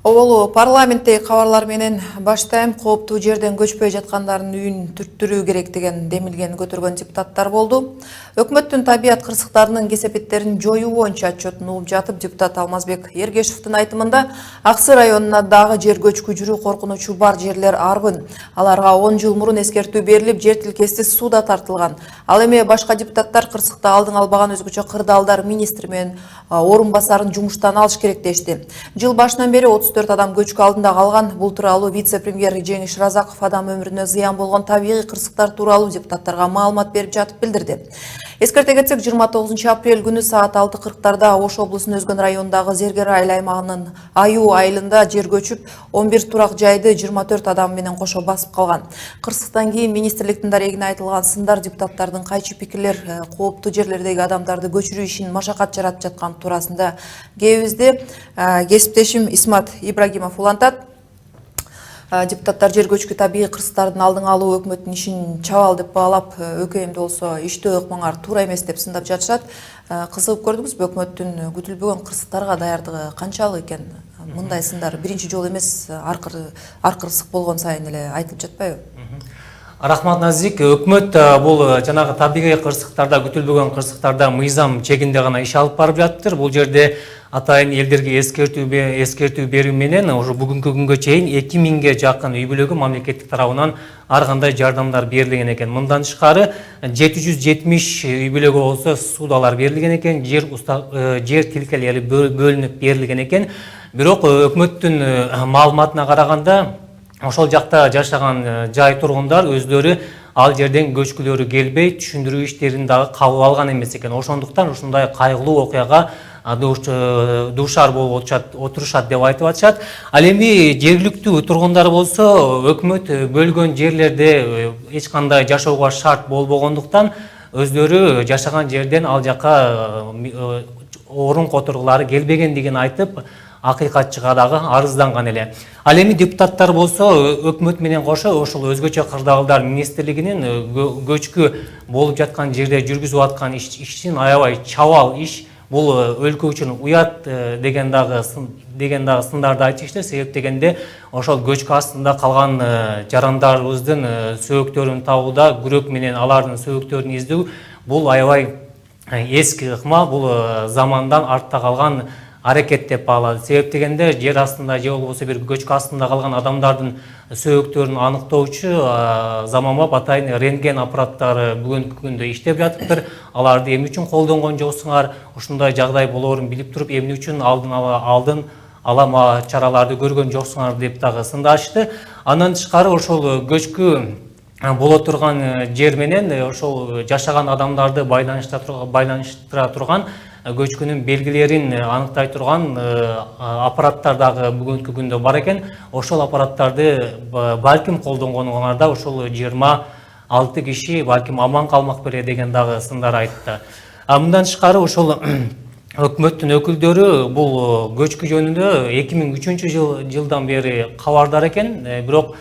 Оболу парламентте кабарлар менен баштайм. Кооптуу жерден көчпөй жаткандардын үйүн түрттүрүү керек деген демилген көтөргөн депутаттар болду. Өкмөттүн табият кырсыктарынын кесепеттерин жоюу боюнча отчетун угуп жатып, депутат Алмазбек Ергешевдин айтымында Аксы районуна дагы жер көчкү жүрүү коркунучу бар жерлер арбын. Аларга 10 жыл мурун эскертүү берилип, жер тилкеси сууда тартылган. Ал эми башка депутаттар кырсыкта алдын албаган өзгөчө кырдаалдар министри менен орун басарын жумуштан алыш керек дешти. Жыл башынан бери 34 адам көчкү алдында калган. Бул тууралуу вице-премьер Жеңиш Разаков адам өмүрүнө зыян болгон табигый кырсыктар тууралуу депутаттарга маалымат берип жатып билдирди. Эскерте кетсек, 29 апрель күнү саат 6:40 Ош облусунун Өзгөн районундагы Зергер айыл аймагынын Аюу айылында жер көчүп, 11 турак жайды 24 адам менен кошо басып калган. Кырсыктан кийин министрликтин дарегине айтылган сындар депутаттардын кайчы пикирлер кооптуу жерлердеги адамдарды көчүрүү ишин машакат жаратып жаткан туурасында кебизди кесиптешим Исмат Ибрагимов улантат. Депутаттар жер көчкү табигый кырсыктардын алдын алуу өкмөттүн ишин чабал деп баалап, өкөйүмдү болсо иштөө ыкмаңар туура эмес деп сындап жатышат. Кызыгып көрдүңүзбү өкмөттүн күтүлбөгөн кырсыктарга даярдыгы канчалык экен? Мындай сындар биринчи жолу эмес, аркыры ысык болгон сайын эле айтылып жатпайбы? Рахмат Назик, өкмөт бул жанагы табигый кырсыктарда, күтүлбөгөн кырсыктарда мыйзам чегинде гана иш алып барып жатыптыр. Бул жерде атайын элдерге эскертүү берүү менен уже бүгүнкү күнгө чейин 2000ге жакын үй бүлөгө мамлекеттик тарабынан ар кандай жардамдар берилген экен. Мындан тышкары 770 үй бүлөгө болсо субсидиялар берилген экен, жер тилкелери бөлүнүп берилген экен. Бирок өкмөттүн маалыматына караганда ошол жакта жашаган жай тургундар өздөрү ал жерден көчкүлөрү келбей, түшүндүрүү иштерин дагы кабыл алган эмес экен. Ошондуктан ушундай кайгылуу окуяга дуушар болуп отурушат деп айтып атышат. Ал эми жергиликтүү тургундар болсо өкмөт бөлгөн жерлерде эч кандай жашоого шарт болбогондуктан өздөрү жашаган жерден ал жака орун которгулары келбегендигин айтып, акыйкатчыга дагы арызданган эле. Ал эми депутаттар болсо өкмөт менен кошо ошол өзгөчө кырдаалдар министрлигинин көчкү болуп жаткан жерде жүргүзүп аткан иштин аябай чабал иш, бул өлкө үчүн уят деген дагы сындарды айтышты. Себеп дегенде ошол көчкү астында калган жарандарыбыздын сөөктөрүн табууда, күрөк менен алардын сөөктөрүн издөө бул аябай эски ыкма, бул замандан артта калган аракет деп баалады. Себеп дегенде жер астында же болбосо бир көчкү астында калган адамдардын сөөктөрүн аныктоочу заманбап атайын рентген аппараттары бүгүнкү күндө иштеп жатыптыр. Аларды эмне үчүн колдонгон жоксуңар? Ушундай жагдай болоорун билип туруп, эмне үчүн алдын ала чараларды көргөн жоксуңар деп дагы сындашты. Андан тышкары ошол көчкү боло турган жер менен ошол жашаган адамдарды байланыштыра турган көчкүнүн белгилерин аныктай турган аппараттар дагы бүгүнкү күндө бар экен. Ошол аппараттарды балким колдонгонуңарда ошол 26 киши балким аман калмак беле деген дагы сындар айтты. Мындан тышкары ошол өкмөттүн өкүлдөрү бул көчкү жөнүндө 2003 жылдан бери кабардар экен. Бирок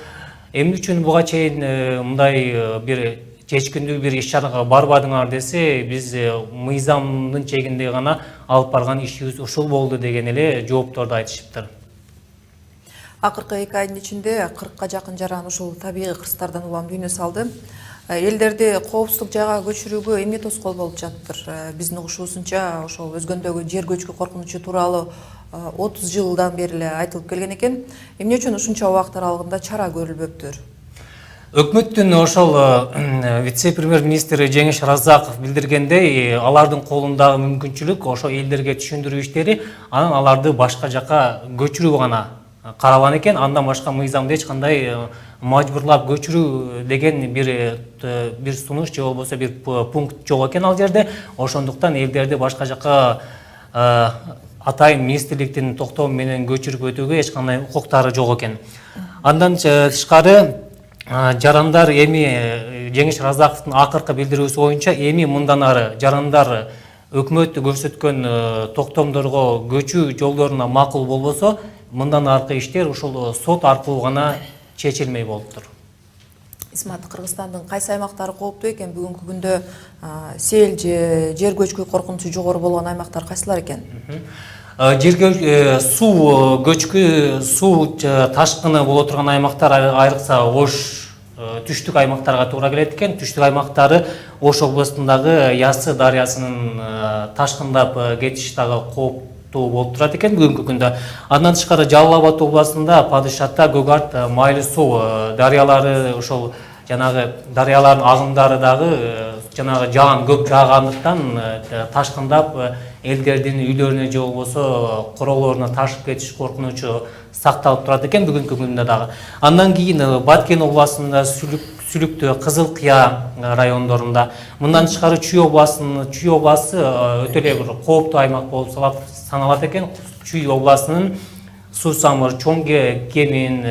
эмне үчүн буга чейин мындай бир чечкиндүү бир иш чарага барбадыңар десе, биз мыйзамдын чегинде гана алып барган ишибиз ушул болду деген эле жоопторду айтышыптыр. Акыркы 2 айдын ичинде 40ка жакын жаран ушул табигый кырсыктардан улам дүйнө салды. Элдерди коопсуздук жайга көчүрүүгө эмне тоскоол болуп жатыптыр? Биздин угушуусунча ошол Өзгөндөгү жер көчкү коркунучу тууралуу 30 жылдан бери эле айтылып келген экен. Эмне үчүн ушунча убакыт аралыгында чара көрүлбөптүр? Өкмөттүн ошол вице-премьер министри Жеңиш Разаков билдиргендей, алардын колундагы мүмкүнчүлүк ошо элдерге түшүндүрүү иштери, анан аларды башка жака көчүрүү гана каралган экен. Андан башка мыйзамда эч кандай мажбурлап көчүрүү деген бир сунуш же болбосо бир пункт жок экен ал жерде. Ошондуктан элдерди башка жака атайын министрликтин токтому менен көчүрүп өтүүгө эч кандай укуктары жок экен. Андан тышкары жарандар эми Жеңиш Разаковдун акыркы билдирүүсү боюнча эми мындан ары жарандар өкмөт көрсөткөн токтомдорго көчүү жолдоруна макул болбосо, мындан аркы иштер ушул сот аркылуу гана чечилмей болуптур. Исмат, Кыргызстандын кайсы аймактары кооптуу экен? Бүгүнкү күндө сел же жер көчкү коркунучу жогору болгон аймактар кайсылар экен? Жерге суу көчкү, суу ташкыны боло турган аймактар айрыкса Ош түштүк аймактарга туура келет экен. Түштүк аймактары Ош областындагы Ясы дарыясынын ташкындап кетиш дагы кооптуу болуп турат экен бүгүнкү күндө. Андан тышкары Жалал Абад областында Падышатта, Көгарт, Майлы суу дарыялары ошол жанагы дарыялардын агымдары дагы жанагы жаан көп жаагандыктан ташкындап элдердин үйлөрүнө же болбосо короолоруна ташып кетиш коркунучу сакталып турат экен бүгүнкү күндө дагы. Андан кийин Баткен областында Сүлүктө, Кызыл Кыя райондорунда, мындан тышкары Чүй обласы өтө эле бир кооптуу аймак болуп саналат экен. Чүй областынын Суусамыр, Чоңге, Кемин,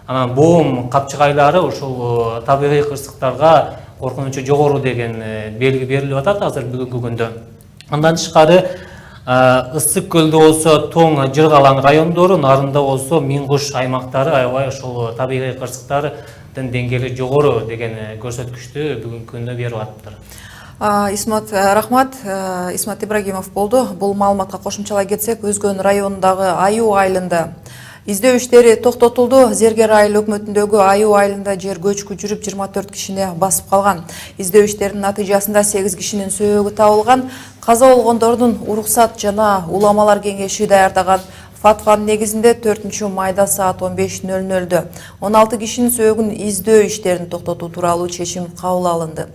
анан Боом капчыгайлары ушул табигый кырсыктарга коркунучу жогору деген белги берилип атат азыр бүгүнкү күндө. Андан тышкары Ысык көлдө болсо Тоң, Жыргалаң райондору, Нарында болсо Миңкуш аймактары аябай ушул табигый кырсыктардын деңгээли жогору деген көрсөткүчтү бүгүнкү күндө берип атыптыр. Исмат, рахмат. Исмат Ибрагимов болду. Бул маалыматка кошумчалай кетсек, Өзгөн районундагы Аюу айылында издөө иштери токтотулду. Зергер айыл өкмөтүндөгү Аюу айылында жер көчкү жүрүп 24 кишини басып калган. Издөө иштеринин натыйжасында 8 кишинин сөөгү табылган. Каза болгондордун уруксат жана уламалар кеңеши даярдаган фатванын негизинде 4 майда саат 15:00 16 кишинин сөөгүн издөө иштерин токтотуу тууралуу чечим кабыл алынды.